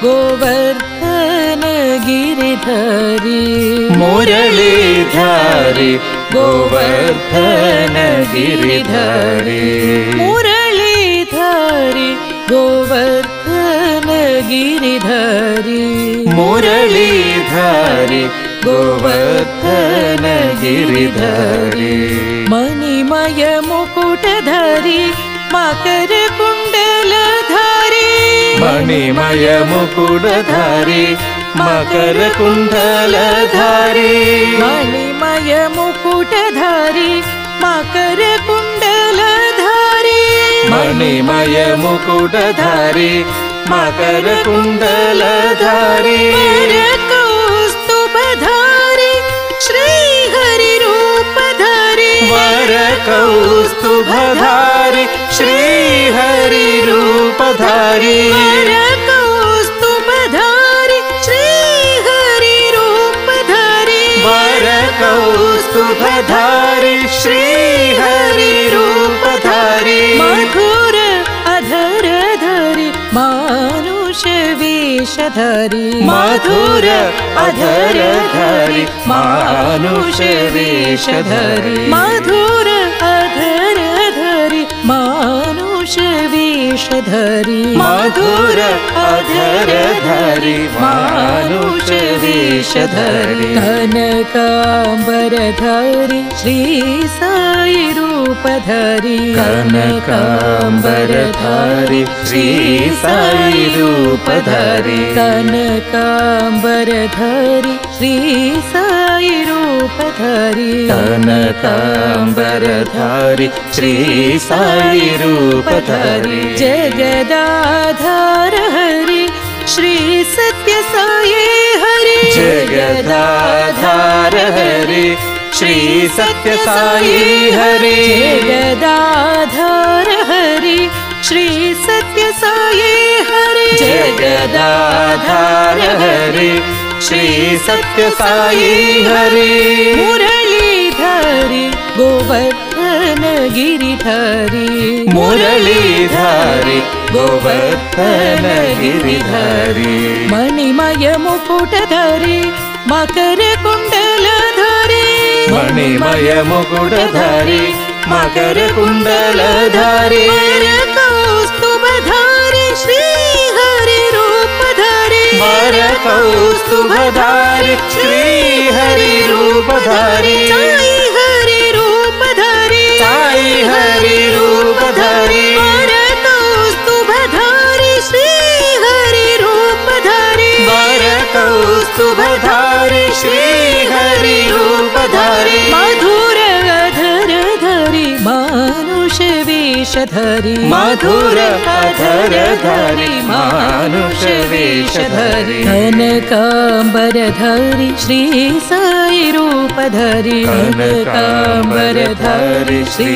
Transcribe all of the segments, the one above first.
गोवर्धन गिरिधारी मुरलीधारी गोवर्धन गिरिधारी मुरलीधारी गोवर्धन गिरिधारी मुरलीधारी गोवर्धन गिरिधारी मणिमय मुकुटधारी मकर कुंडलधारी मणिमय मुकुटधारी मकर कुंडलधारी मणिमय मुकुटधारी मकर कुंडलधारी मणिमय मुकुटधारी मकर कुंडलधारी कौस्तुभधारी श्री हरि रूपधारी वर कौस्तुभधारी श्री हरि रूपधारी कौस्तुभधारी श्री हरि रूपधारी वर कौस्तुभधारी श्री हरि रूपधारी मधुर अधरधारी मानुष वेशधारी मधुर अधरधारी मानुष वेशधारी मधुर अधरधारी मानुष वेशधारी मधुर अधरधारी मानुष वेशधारी कनकांबरधारी श्री साई रूपधारी कनकांबरधारी श्री साई रूपधारी कनकांबरधारी श्री साई रूपधारी कनकांबरधारी श्री साई रूपधारी जगदाधार हरि श्री सत्य साई हरि जगदाधार हरि श्री सत्य साई हरि जगदाधार हरि श्री सत्य साई हरि जगदाधार हरि श्री सत्य साई हरि मुरलीधारी गोवर्धन गिरिधारी मुरलीधारी गोवर्धन गिरिधारी मणिमय मुकुटधारी मकर कुंडलधारी मणिमय मुकुटधारी मकर कुंडलधारी कौस्तुभधारी श्री हरि रूपधारी वर कौस्तुभधारी श्री हरि रूपधारी साई हरि रूपधारी साई हरि रूपधारी वर कौस्तुभधारी श्री हरि रूपधारी वर कौस्तुभधारी श्री हरि रूपधारी मधुर अधरधारी मानुष वेशधारी मधुर अधरधारी मानुष वेशधारी कनकांबरधारी श्री साई रूपधारी कनकांबरधारी श्री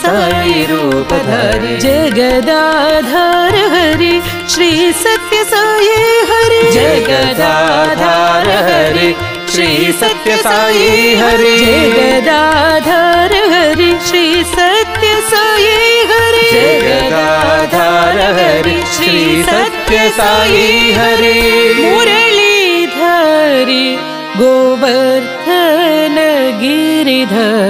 साई रूपधारी जगदाधार हरि श्री सत्य साई हरि जगदाधार हरि श्री सत्य साई हरि जगदाधार हरि श्री सत्य साई हरि जगदाधार हरि श्री सत्य साई हरि मुरलीधारी गोवर्धन गिरिधारी